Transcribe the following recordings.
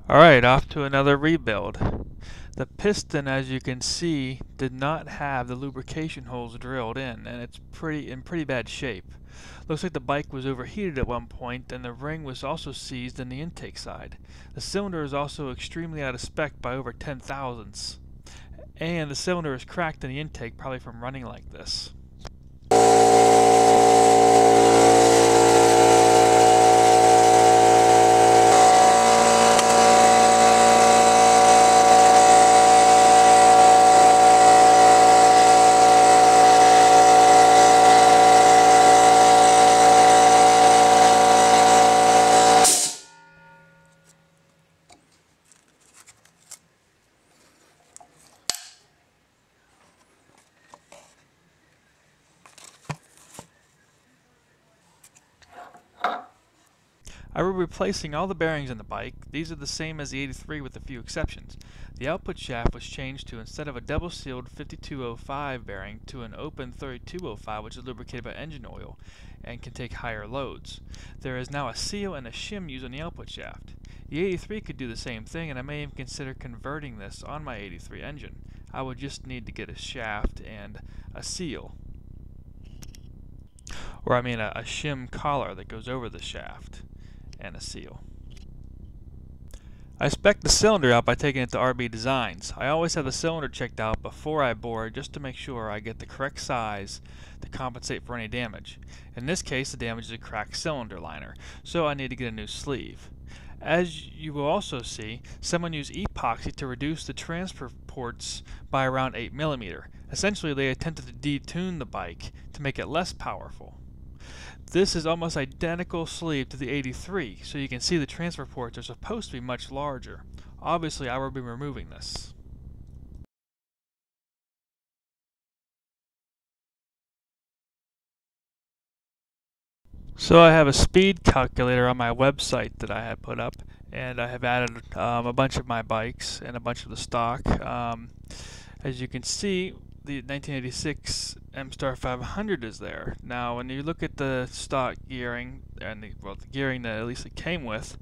Alright, off to another rebuild. The piston, as you can see, did not have the lubrication holes drilled in, and it's in pretty bad shape. Looks like the bike was overheated at one point, and the ring was also seized in the intake side. The cylinder is also extremely out of spec by over 10 thousandths. And the cylinder is cracked in the intake, probably from running like this. I will be replacing all the bearings in the bike. These are the same as the 83 with a few exceptions. The output shaft was changed to, instead of a double-sealed 5205 bearing, to an open 3205, which is lubricated by engine oil and can take higher loads. There is now a seal and a shim used on the output shaft. The 83 could do the same thing, and I may even consider converting this on my 83 engine. I would just need to get a shaft and a seal. Or I mean a shim collar that goes over the shaft. And a seal. I spec the cylinder out by taking it to RB Designs. I always have the cylinder checked out before I bore just to make sure I get the correct size to compensate for any damage. In this case, the damage is a cracked cylinder liner, so I need to get a new sleeve. As you will also see, someone used epoxy to reduce the transfer ports by around 8 mm. Essentially, they attempted to detune the bike to make it less powerful. This is almost identical sleeve to the 83, so you can see the transfer ports are supposed to be much larger. Obviously, I will be removing this. So I have a speed calculator on my website that I have put up, and I have added a bunch of my bikes and a bunch of the stock. As you can see, the 1986 MStar 500 is there. Now, when you look at the stock gearing, and the gearing that at least it came with,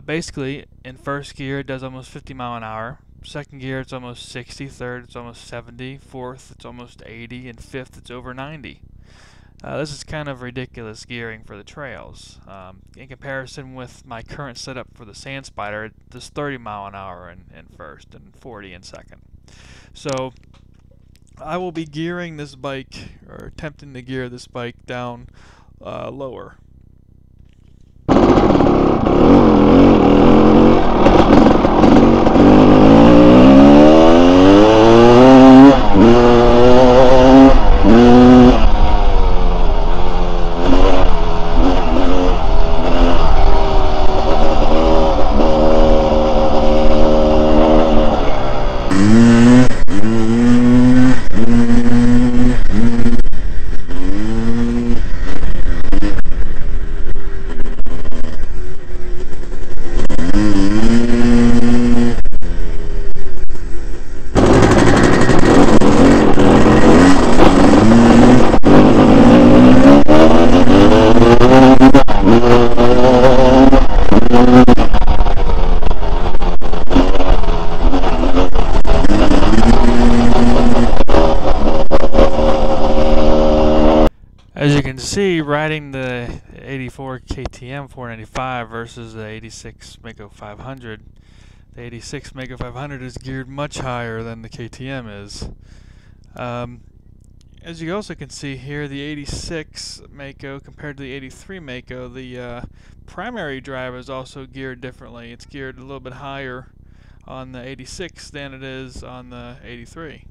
basically in first gear it does almost 50 mile an hour. Second gear it's almost 60, third it's almost 70, fourth it's almost 80, and fifth it's over 90. This is kind of ridiculous gearing for the trails. In comparison with my current setup for the Sand Spider, it does 30 mile an hour in first and 40 in second. So I will be gearing this bike, or attempting to gear this bike down lower. As you can see, riding the 84 KTM 495 versus the 86 Maico 500, the 86 Maico 500 is geared much higher than the KTM is. As you also can see here, the 86 Maico compared to the 83 Maico, the primary drive is also geared differently. It's geared a little bit higher on the 86 than it is on the 83.